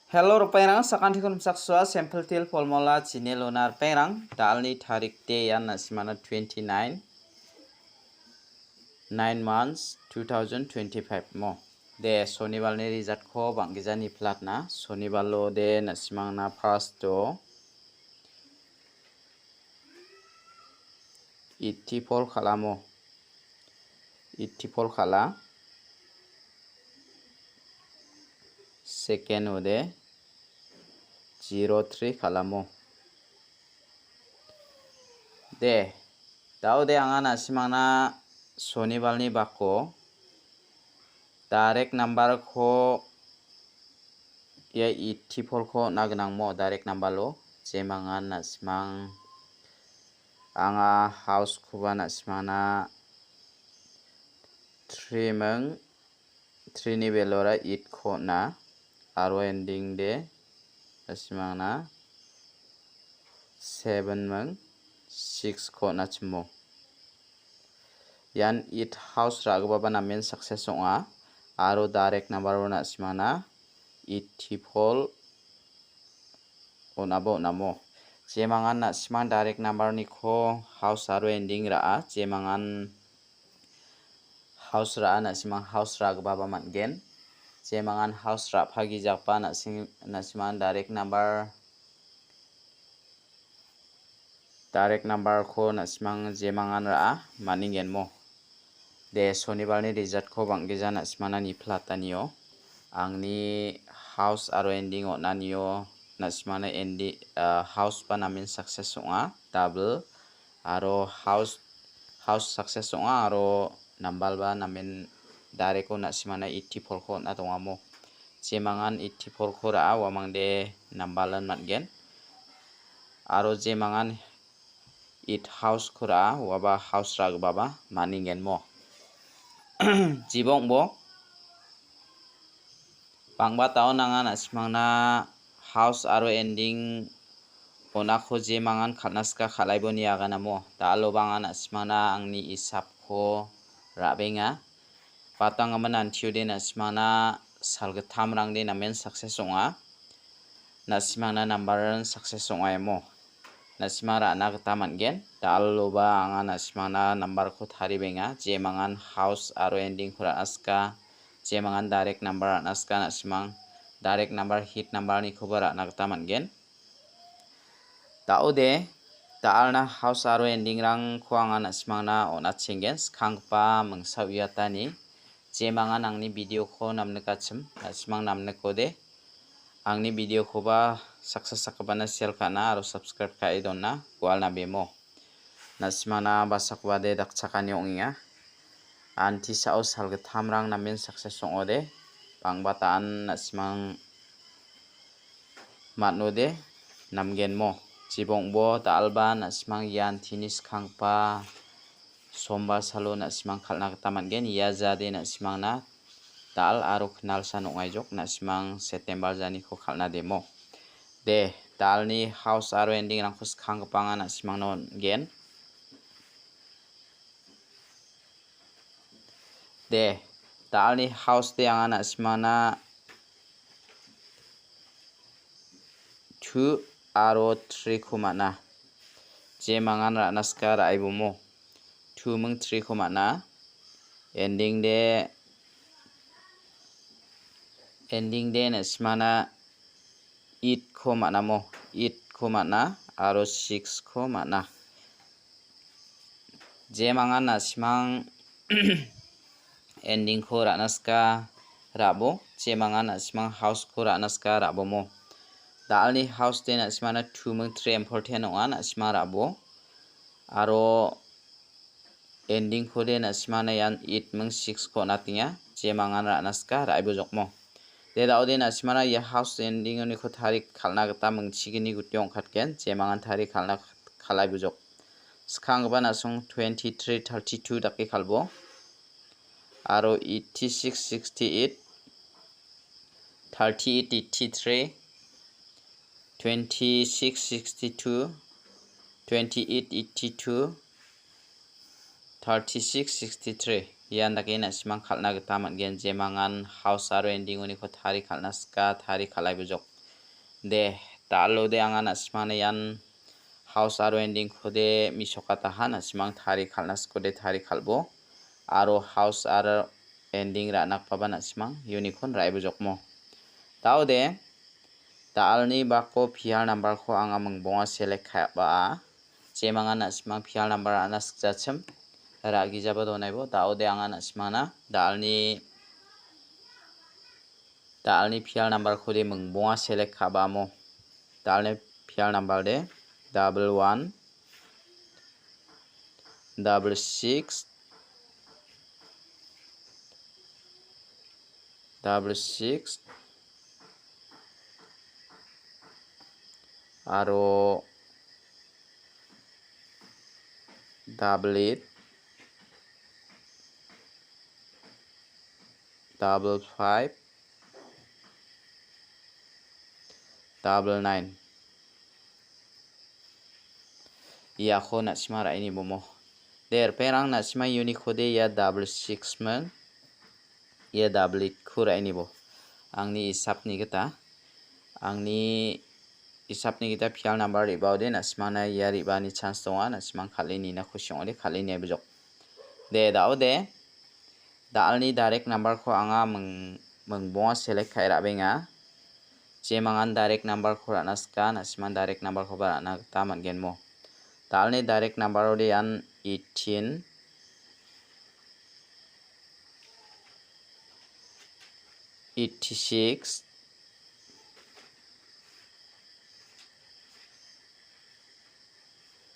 Hello rupairang sakanthi kun sakswa sample til polmola chine lonar perang dalni tarik day yan nasimana 29 9 months 2025 mo de sonibar ni result ko banggijani platna sonibar lo de nasimangna first to 84 khalamo 84 khala second ode 03 khalamo de daude anga nasimangna sonibalni bako direct number ko ya 84 ko nagnangmo direct number lo jemangan nasimang anga house kuba nasimangna 3 meng 3 ni belora 8 ko na aro ending de nasimangna 7 meng 6 ko na chimo yan it house ragba na main success onga aro direct number na nasimangna 84 onabo namo jemangan nasimang direct number ni ko house aro ending ra jemangan house ra nasimang house ragba mangen jemangan house ra phagi jakpa nasimang direct number ko nasimang jemangan ra maningen mo de sonibarni result ko banggeja nasimana ni platanio angni house aro ending onanio nasimana ending house pa namin success onga double aro house success onga aro number ba namin direct ko nasimana 84 ko na tongamo jemangan 84 ko ra wamangde numberlan matgen aro jemangan it house ko ra waba house rag baba maningen mo jibong bo bangba taw nanga nasimangna house aro ending ona ko jemangan khalnaska khalaiboni aganamo dalo banga nasimangna angni isap ko rabenga patangaman antiude nasimangna salgatham rangde namen success onga nasimangna numberan success onga emo nasimara nagta mangen daloba anga nasimangna number ko tharibenga jemangan house aro ending khura aska jemangan direct number aska nasimang direct number hit number ni khobara nagta mangen daude dalna house aro ending rang ko anga nasimangna ona chengen khangpa mangsawiatani jemangan angni video ko namne kachim nasimang namne kode angni video ko ba success sakabana share kana aro subscribe kai donna walna bemo nasimana basakwade dakchakani onginga anti sao salgatham rang namen success ongode bangbataan nasimang matnode namgenmo jibongbo dalba nasimang yan tinis khangpa sombar salo nasimang khalna gata mangen ya jade nasimangna dal aro khnal san ongaijok nasimang September jani ko khalna demo de dalni house aro ending rangko khangpanga nasimang non gen de dalni house de anga nasimangna 2 aro 3 khumana jemangan ra naska raibomo 2 meng 3 khumana ending de nasimana 8 khumana mo 8 khumana aro 6 khumana jemangan nasimang ending ko ra naska rabo jemangan nasimang house ko ra naska rabo mo dalni house de nasimana 2 meng 3 important onga nasimang rabo aro ending ko de nasimana yan 8 meng 6 ko natinga jemangan ra naska raibo jokmo de daude nasimana ya house ending ni ko tarik khalna gata mungchigini gutyong khatken jemangan tarik khalna khalai bujok skhangba nasung 23 32 dake khalbo aro 86 68 38 83 26 62 28 82 36 63 yandake nasimang khalna gata mangen jemangan house aro ending uni ko thari khalna ska thari khalai bujok de talo de anga nasmana yan house aro ending khode misokata ha nasmang thari khalnas kode thari khalbo aro house aro ending ra nakpaba nasmang unicorn raibu jokmo taude talni bako phial number kho anga mungbonga select khaba chemanga nasmang phial number anas jachim ragi jaba donaibo taude anga nasmana dalni phial number khode mungbonga select khaba mo dalni phial number de 11 66 aro 88 55 99 yakho nasma raini bomo der perang nasma unique khode ya 66 man ya 88 khuraini bo angni isapni kita phial number ibaude nasmana ya ribani chance tonga nasmang khalini na khusyong de khalini abjok de daude dalni direct number kho anga mungbonga select khaira benga chemangan direct number kho ranaska nasman direct number kho barana taman genmo dalni direct number ode yan 18 86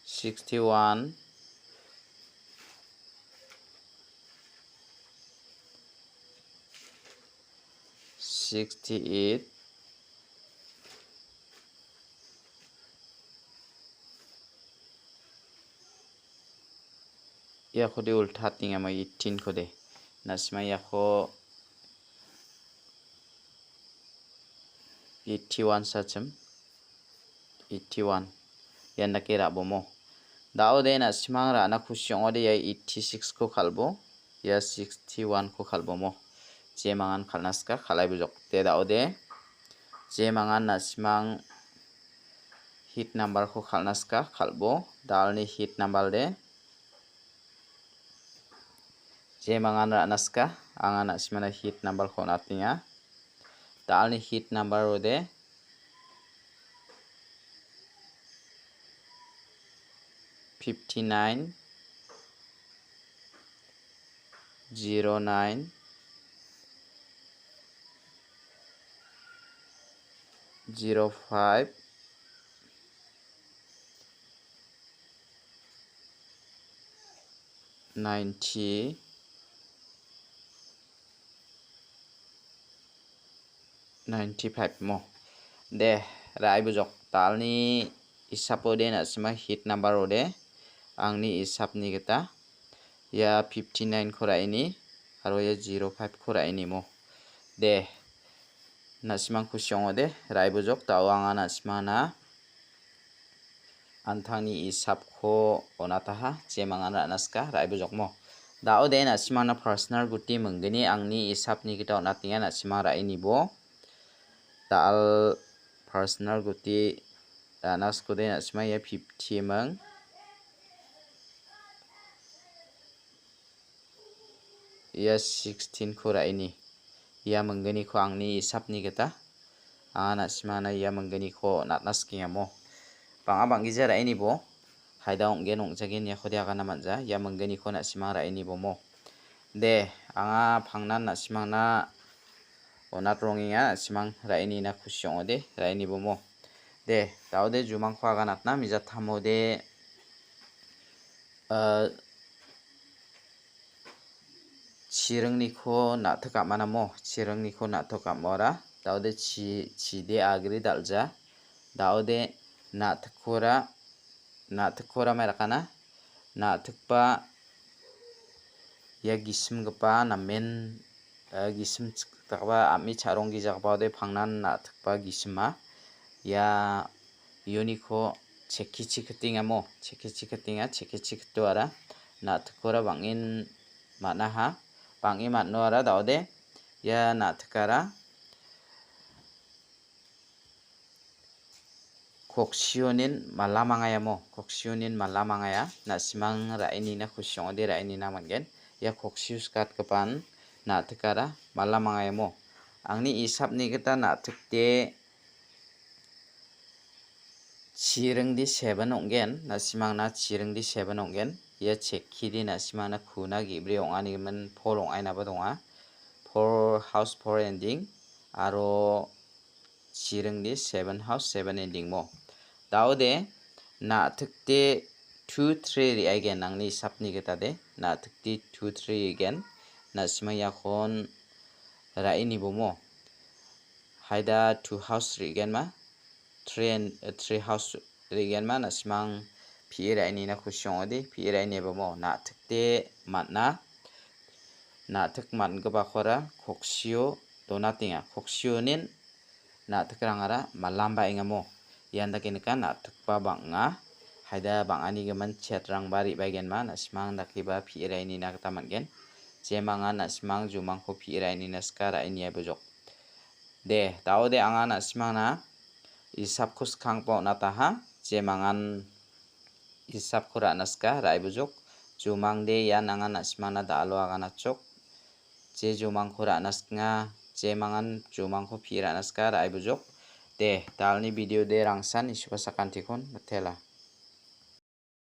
61 68 ya khode ultha tinga ma 18 khode nasma ya kho 81 sacham 81 yan nakira bomo daude nasmang ra na khusyong ode ya 86 ko khalbo ya 61 ko khalbo mo jemangan khalnaska khalai bujok te daude jemangan nasmang hit number ko khalnaska khalbo dalni hit number de jemangan ra naska anga nasmana hit number ko natinga dalni hit number ode 59 09 05 90 95 mo de rai bujok talni isapode nasma hit number ode angni isapni kita ya 59 khoraini aro ya 05 khoraini mo de nasmang khusyong ode rai bujok tawanga nasmana anthani isap kho onataha chemangan ra naska rai bujok mo daode nasmana personal guti mungini angni isapni kita onatinga nasma raini bo tal personal guti danas kode nasma ya 50 mang ya 16 khuraini ya mungani kho angni isapni kita ana simana ya mungani kho natnaski amo panga bangi jara ini bo haida ongge nongjagen ya khodia kana manja ya mungani kho na simara ini bo mo de anga phangnan na simangna onat ronginga simang raini na khusyong ode raini bo mo de daude jumang khwa ganatna mija thamode chirungni kho nathaka manamo chirungni kho nathaka mora daude chi de agri dalja daude nathkora merakana nathkpa ya gisim gpa namen gisim takba ami charong gijakba de phangnan nathkpa gisima ya uniko chekichi khatingamo chekichi khato ara nathkora bangin manaha bangi matno ara daude ya nathkara koksionin malamangaya mo koksionin malamangaya na simang raini na kusyong de raini na mangen ya koksius kat kapan na tekara malamangaya mo angni isap ni kita na tekte chireng di 7 onggen na simang na chireng di 7 onggen ya chekki di na simang na khuna gibri ongani men polong aina ba donga for house for ending aro chireng di 7 house 7 ending mo daude na tekte 2 3 ri again nangni sapni kita de na tekte 2 3 again na simang yakon raini bomo haida 2 house ri again ma 3 house ri again ma na simang pi raini na kusyong odi pi raini bomo na tekte matna na tekman gaba khora koksio donatinga koksionin na tekrangara malamba ingamo yanda kinaka na tekpa banga haida bangani geman chetrang bari bagian ma na simang dakiba pi raini na tamangen jemanga na simang jumang ko pi raini na skara ini bojok de daude anga na simang na isap kus khangpo na taha jemangan isap khura naska rai bojok jumang de ya nanga na simang na dalo aga na chok je jumang khura nasnga jemangan jumang ko pi ra naska rai bojok de dalni video de rangsan isupasakan tikon betela